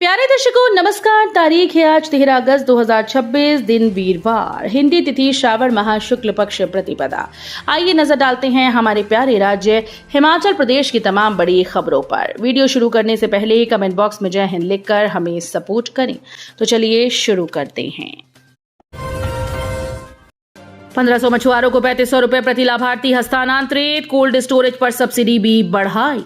प्यारे दर्शकों नमस्कार। तारीख है आज 13 अगस्त 2026, दिन वीरवार, हिंदी तिथि श्रावण माह शुक्ल पक्ष प्रतिपदा। आइए नजर डालते हैं हमारे प्यारे राज्य हिमाचल प्रदेश की तमाम बड़ी खबरों पर। वीडियो शुरू करने से पहले कमेंट बॉक्स में जय हिंद लिखकर हमें सपोर्ट करें। तो चलिए शुरू करते हैं। 1500 मछुआरों को 3500 रुपए प्रति लाभार्थी हस्तांतरित। कोल्ड स्टोरेज पर सब्सिडी भी बढ़ाई।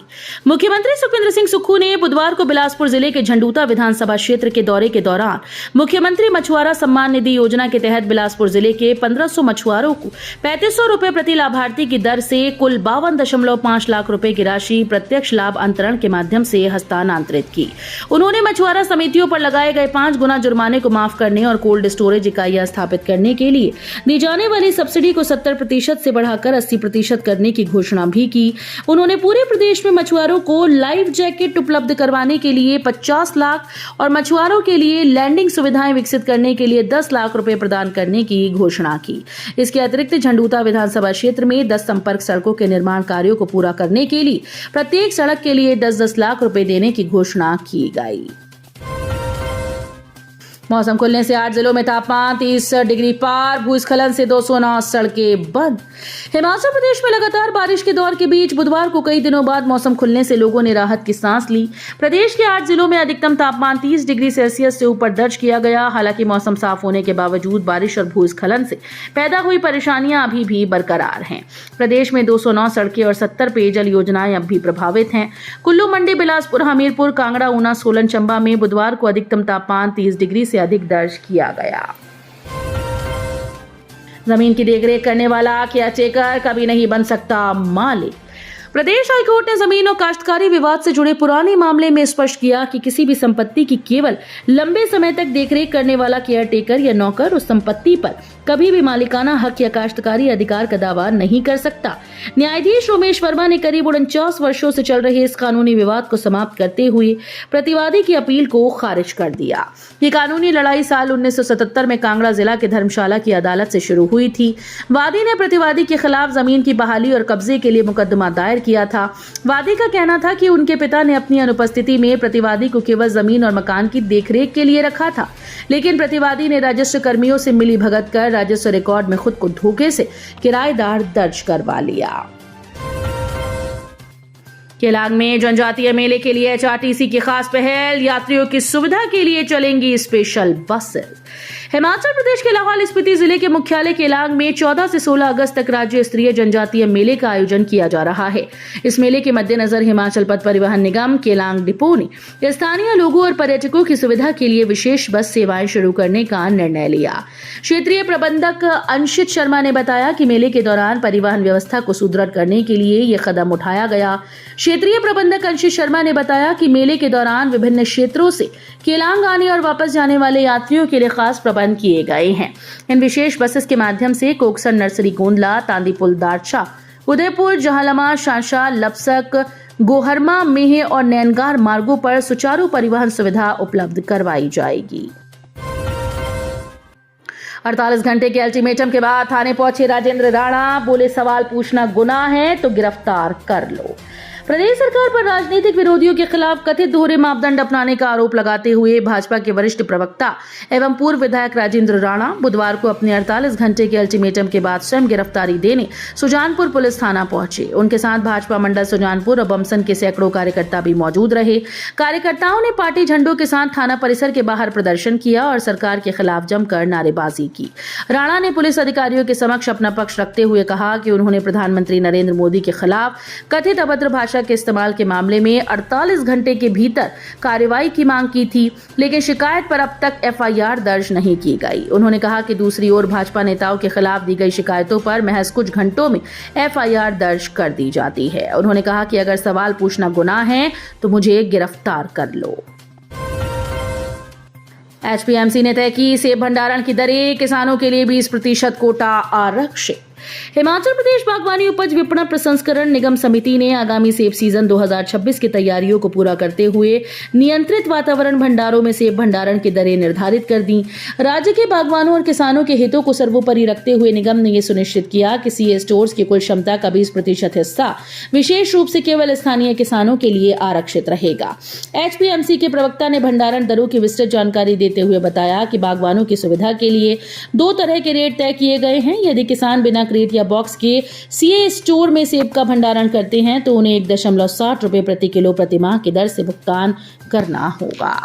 मुख्यमंत्री सुखविंदर सिंह सुक्खू ने बुधवार को बिलासपुर जिले के झंडूता विधानसभा क्षेत्र के दौरे के दौरान मुख्यमंत्री मछुआरा सम्मान निधि योजना के तहत बिलासपुर जिले के 1500 मछुआरों को 3500 रुपए प्रति लाभार्थी की दर से कुल 52.5 लाख रुपए की राशि प्रत्यक्ष लाभ अंतरण के माध्यम से हस्तांतरित की। उन्होंने मछुआरा समितियों पर लगाए गए 5 गुना जुर्माने को माफ करने और कोल्ड स्टोरेज इकाइयां स्थापित करने के लिए दी जाने वाली सब्सिडी को 70% से बढ़ाकर 80% करने की घोषणा भी की। उन्होंने पूरे प्रदेश में मछुआरों को लाइफ जैकेट उपलब्ध करवाने के लिए 50 लाख और मछुआरों के लिए लैंडिंग सुविधाएं विकसित करने के लिए 10 लाख रुपए प्रदान करने की घोषणा की। इसके अतिरिक्त झंडूता विधानसभा क्षेत्र में 10 संपर्क सड़कों के निर्माण कार्यों को पूरा करने के लिए प्रत्येक सड़क के लिए 10-10 लाख रुपए देने की घोषणा की गई। मौसम खुलने से 8 जिलों में तापमान 30 डिग्री पार। भूस्खलन से 209 सड़कें बंद। हिमाचल प्रदेश में लगातार बारिश के दौर के बीच बुधवार को कई दिनों बाद मौसम खुलने से लोगों ने राहत की सांस ली। प्रदेश के 8 जिलों में अधिकतम तापमान 30 डिग्री सेल्सियस से ऊपर दर्ज किया गया। हालांकि मौसम साफ होने के बावजूद बारिश और भूस्खलन से पैदा हुई परेशानियां अभी भी बरकरार हैं। प्रदेश में 209 सड़कें और 70 पेयजल योजनाएं अब भी प्रभावित हैं। कुल्लू, मंडी, बिलासपुर, हमीरपुर, कांगड़ा, ऊना, सोलन, चंबा में बुधवार को अधिकतम तापमान 30 डिग्री से अधिक दर्ज किया गया। जमीन की देखरेख करने वाला केयरटेकर कभी नहीं बन सकता मालिक। प्रदेश हाईकोर्ट ने जमीन और काश्तकारी विवाद से जुड़े पुराने मामले में स्पष्ट किया कि किसी भी संपत्ति की केवल लंबे समय तक देखरेख करने वाला केयरटेकर या नौकर उस संपत्ति पर कभी भी मालिकाना हक या काश्तकारी अधिकार का दावा नहीं कर सकता। न्यायाधीश उमेश वर्मा ने करीब 49 वर्षों से चल रहे इस कानूनी विवाद को समाप्त करते हुए प्रतिवादी की अपील को खारिज कर दिया। ये कानूनी लड़ाई साल 1977 में कांगड़ा जिला के धर्मशाला की अदालत से शुरू हुई थी। वादी ने प्रतिवादी के खिलाफ जमीन की बहाली और कब्जे के लिए मुकदमा दायर किया था। वादी का कहना था कि उनके पिता ने अपनी अनुपस्थिति में प्रतिवादी को केवल जमीन और मकान की देखरेख के लिए रखा था, लेकिन प्रतिवादी ने राजस्व कर्मियों से मिली भगत कर राजस्व रिकॉर्ड में खुद को धोखे से किराएदार दर्ज करवा लिया। केलांग में जनजातीय मेले के लिए एचआरटीसी की खास पहल। यात्रियों की सुविधा के लिए चलेंगी स्पेशल बसेस। हिमाचल प्रदेश के लाहौल स्पीति जिले के मुख्यालय केलांग में 14 से 16 अगस्त तक राज्य स्तरीय जनजातीय मेले का आयोजन किया जा रहा है। इस मेले के मद्देनजर हिमाचल पथ परिवहन निगम केलांग डिपो ने स्थानीय लोगों और पर्यटकों की सुविधा के लिए विशेष बस सेवाएं शुरू करने का निर्णय लिया। क्षेत्रीय प्रबंधक अंशित शर्मा ने बताया कि मेले के दौरान परिवहन व्यवस्था को सुदृढ़ करने के लिए यह कदम उठाया गया। क्षेत्रीय प्रबंधक अंशित शर्मा ने बताया कि मेले के दौरान विभिन्न क्षेत्रों से केलांग आने और वापस जाने वाले यात्रियों के लिए खास प्रबंध किए गए हैं। इन विशेष बसेस के माध्यम से कोकसर नर्सरी गोंदला, तांदीपुल दारचा, उदयपुर, जहालमा, शांशा, लपसक, गोहरमा, मेह और नैनगार मार्गों पर सुचारू परिवहन सुविधा उपलब्ध करवाई जाएगी। 48 घंटे के अल्टीमेटम के बाद थाने पहुंचे राजेंद्र राणा। बोले, सवाल पूछना गुनाह है तो गिरफ्तार कर लो। प्रदेश सरकार पर राजनीतिक विरोधियों के खिलाफ कथित दोहरे मापदंड अपनाने का आरोप लगाते हुए भाजपा के वरिष्ठ प्रवक्ता एवं पूर्व विधायक राजेंद्र राणा बुधवार को अपने 48 घंटे के अल्टीमेटम के बाद स्वयं गिरफ्तारी देने सुजानपुर पुलिस थाना पहुंचे। उनके साथ भाजपा मंडल सुजानपुर और बमसन के सैकड़ों कार्यकर्ता भी मौजूद रहे। कार्यकर्ताओं ने पार्टी झंडों के साथ थाना परिसर के बाहर प्रदर्शन किया और सरकार के खिलाफ जमकर नारेबाजी की। राणा ने पुलिस अधिकारियों के समक्ष अपना पक्ष रखते हुए कहा कि उन्होंने प्रधानमंत्री नरेंद्र मोदी के खिलाफ कथित अभद्र भाषा के इस्तेमाल के मामले में 48 घंटे के भीतर कार्रवाई की मांग की थी, लेकिन शिकायत पर अब तक एफआईआर दर्ज नहीं की गई। उन्होंने कहा कि दूसरी ओर भाजपा नेताओं के खिलाफ दी गई शिकायतों पर महज कुछ घंटों में एफआईआर दर्ज कर दी जाती है। उन्होंने कहा कि अगर सवाल पूछना गुनाह है तो मुझे गिरफ्तार कर लो। एचपीएमसी ने तय की सेब भंडारण की दरें, किसानों के लिए 20% कोटा आरक्षित। हिमाचल प्रदेश बागवानी उपज विपणन प्रसंस्करण निगम समिति ने आगामी सेब सीजन 2026 की तैयारियों को पूरा करते हुए नियंत्रित वातावरण भंडारों में सेब भंडारण की दरें निर्धारित कर दी। राज्य के बागवानों और किसानों के हितों को सर्वोपरि रखते हुए निगम ने यह सुनिश्चित किया कि सीए स्टोर्स की कुल क्षमता का 20% हिस्सा विशेष रूप से केवल स्थानीय किसानों के लिए आरक्षित रहेगा। एचपीएमसी के प्रवक्ता ने भंडारण दरों की विस्तृत जानकारी देते हुए बताया कि बागवानों की सुविधा के लिए 2 तरह के रेट तय किए गए हैं। यदि किसान बिना क्रेट या बॉक्स के सीए स्टोर में सेब का भंडारण करते हैं तो उन्हें 1.60 रुपए प्रति किलो प्रति माह की दर से भुगतान करना होगा।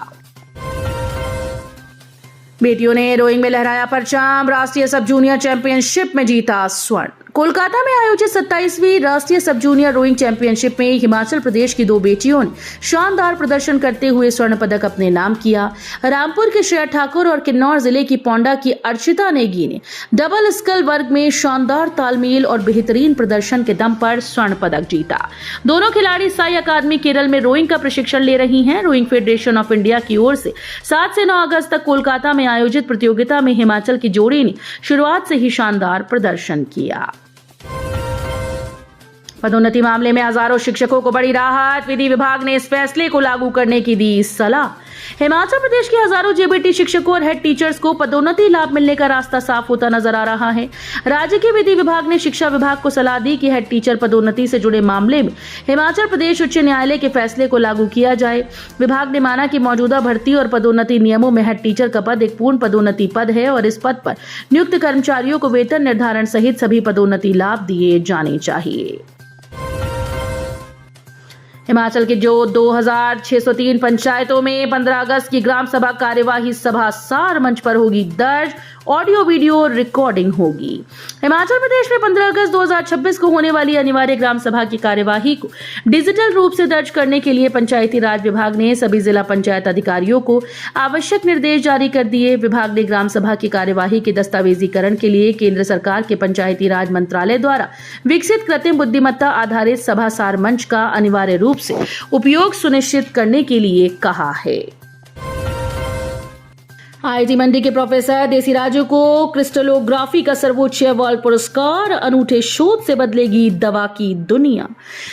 बेटियों ने रोइंग में लहराया परचम, राष्ट्रीय सब जूनियर चैंपियनशिप में जीता स्वर्ण। कोलकाता में आयोजित 27वीं राष्ट्रीय सब जूनियर रोइंग चैंपियनशिप में हिमाचल प्रदेश की 2 बेटियों ने शानदार प्रदर्शन करते हुए स्वर्ण पदक अपने नाम किया। रामपुर की श्रेया ठाकुर और किन्नौर जिले की पोंडा की अर्चिता नेगी ने डबल स्कल वर्ग में शानदार तालमेल और बेहतरीन प्रदर्शन के दम पर स्वर्ण पदक जीता। दोनों खिलाड़ी साई अकादमी केरल में रोइंग का प्रशिक्षण ले रही हैं। रोइंग फेडरेशन ऑफ इंडिया की ओर से 7 से 9 अगस्त तक कोलकाता में आयोजित प्रतियोगिता में हिमाचल की जोड़ी ने शुरुआत से ही शानदार प्रदर्शन किया। पदोन्नति मामले में हजारों शिक्षकों को बड़ी राहत, विधि विभाग ने इस फैसले को लागू करने की दी सलाह। हिमाचल प्रदेश के हजारों जेबीटी शिक्षकों और हेड टीचर्स को पदोन्नति लाभ मिलने का रास्ता साफ होता नजर आ रहा है। राज्य के विधि विभाग ने शिक्षा विभाग को सलाह दी कि हेड टीचर पदोन्नति से जुड़े मामले में हिमाचल प्रदेश उच्च न्यायालय के फैसले को लागू किया जाए। विभाग ने माना कि मौजूदा भर्ती और पदोन्नति नियमों में हेड टीचर का पद एक पूर्ण पदोन्नति पद है और इस पद पर नियुक्त कर्मचारियों को वेतन निर्धारण सहित सभी पदोन्नति लाभ दिए जाने चाहिए। हिमाचल के जो 2603 पंचायतों में 15 अगस्त की ग्राम सभा कार्यवाही सभा सार मंच पर होगी दर्ज, ऑडियो वीडियो रिकॉर्डिंग होगी। हिमाचल प्रदेश में 15 अगस्त 2026 को होने वाली अनिवार्य ग्राम सभा की कार्यवाही को डिजिटल रूप से दर्ज करने के लिए पंचायती राज विभाग ने सभी जिला पंचायत अधिकारियों को आवश्यक निर्देश जारी कर दिए। विभाग ने ग्राम सभा की कार्यवाही के दस्तावेजीकरण के लिए केंद्र सरकार के पंचायती राज मंत्रालय द्वारा विकसित कृत्रिम बुद्धिमत्ता आधारित सभा सार मंच का अनिवार्य रूप से उपयोग सुनिश्चित करने के लिए कहा है। आईआईटी मंडी के प्रोफेसर देसी राजू को क्रिस्टलोग्राफी का सर्वोच्च अवार्ड पुरस्कार, अनूठे शोध से बदलेगी दवा की दुनिया।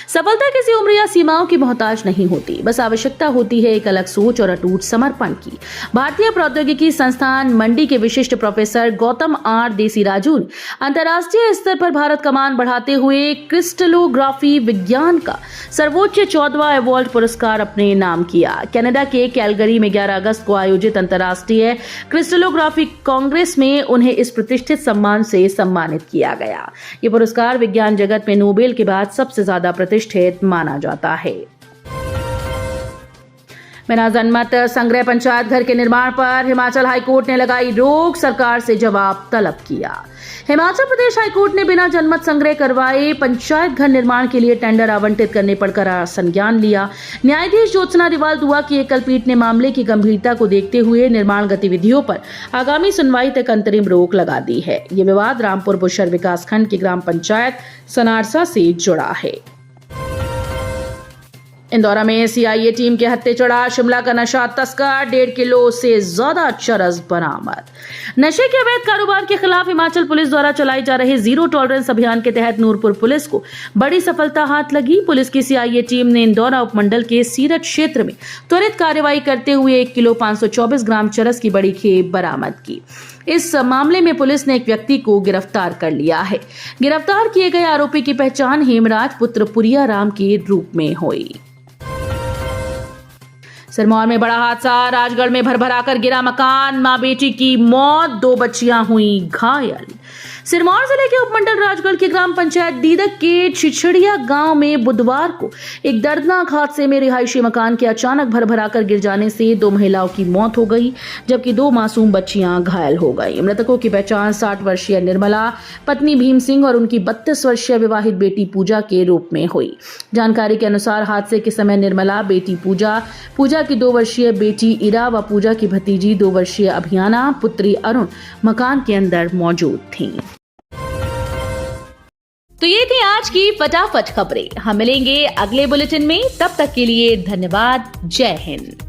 सफलता किसी उम्र या सीमाओं की मोहताज नहीं होती, बस आवश्यकता होती है एक अलग सोच और अटूट समर्पण की। भारतीय प्रौद्योगिकी संस्थान मंडी के विशिष्ट प्रोफेसर गौतम आर देसी राजू ने अंतर्राष्ट्रीय स्तर पर भारत का मान बढ़ाते हुए क्रिस्टलोग्राफी विज्ञान का सर्वोच्च 14वां अवार्ड पुरस्कार अपने नाम किया। कनाडा के कैलगरी में 11 अगस्त को आयोजित अंतर्राष्ट्रीय क्रिस्टलोग्राफी कांग्रेस में उन्हें इस प्रतिष्ठित सम्मान से सम्मानित किया गया। ये पुरस्कार विज्ञान जगत में नोबेल के बाद सबसे ज्यादा प्रतिष्ठित माना जाता है। बिना जनमत संग्रह पंचायत घर के निर्माण पर हिमाचल हाईकोर्ट ने लगाई रोक, सरकार से जवाब तलब किया। हिमाचल प्रदेश हाईकोर्ट ने बिना जनमत संग्रह करवाए पंचायत घर निर्माण के लिए टेंडर आवंटित करने पर करार संज्ञान लिया। न्यायाधीश ज्योत्सना रिवाल दुआ की एकल पीठ ने मामले की गंभीरता को देखते हुए निर्माण गतिविधियों पर आगामी सुनवाई तक अंतरिम रोक लगा दी है। ये विवाद रामपुर बुशर विकासखंड की ग्राम पंचायत सनारसा से जुड़ा है। इंदौरा में सीआईए टीम के हत्थे चढ़ा शिमला का नशा तस्कर, 1.5 किलो से ज्यादा चरस बरामद। नशे के अवैध कारोबार के खिलाफ हिमाचल पुलिस द्वारा चलाए जा रहे जीरो टॉलरेंस अभियान के तहत नूरपुर पुलिस को बड़ी सफलता हाथ लगी। पुलिस की सीआईए टीम ने इंदौरा उपमंडल के सीरत क्षेत्र में त्वरित कार्रवाई करते हुए 1 किलो 524 ग्राम चरस की बड़ी खेप बरामद की। इस मामले में पुलिस ने एक व्यक्ति को गिरफ्तार कर लिया है। गिरफ्तार किए गए आरोपी की पहचान हेमराज पुत्र पुरिया राम के रूप में हुई। सिरमौर में बड़ा हादसा, राजगढ़ में भरभराकर गिरा मकान, मां बेटी की मौत, 2 बच्चियां हुई घायल। सिरमौर जिले के उपमंडल राजगढ़ के ग्राम पंचायत दीदक के छिछड़िया गांव में बुधवार को एक दर्दनाक हादसे में रिहायशी मकान के अचानक भरभराकर गिर जाने से 2 महिलाओं की मौत हो गई, जबकि 2 मासूम बच्चियां घायल हो गई। मृतकों की पहचान 60 वर्षीय निर्मला, पत्नी भीम सिंह और उनकी 32 वर्षीय विवाहित बेटी पूजा के रूप में हुई। जानकारी के अनुसार हादसे के समय निर्मला, बेटी पूजा की 2 वर्षीय बेटी इरा व पूजा की भतीजी 2 वर्षीय अभियाना, पुत्री अरुण मकान के अंदर मौजूद थीं। तो ये थी आज की फटाफट खबरें। हम मिलेंगे अगले बुलेटिन में, तब तक के लिए धन्यवाद। जय हिंद।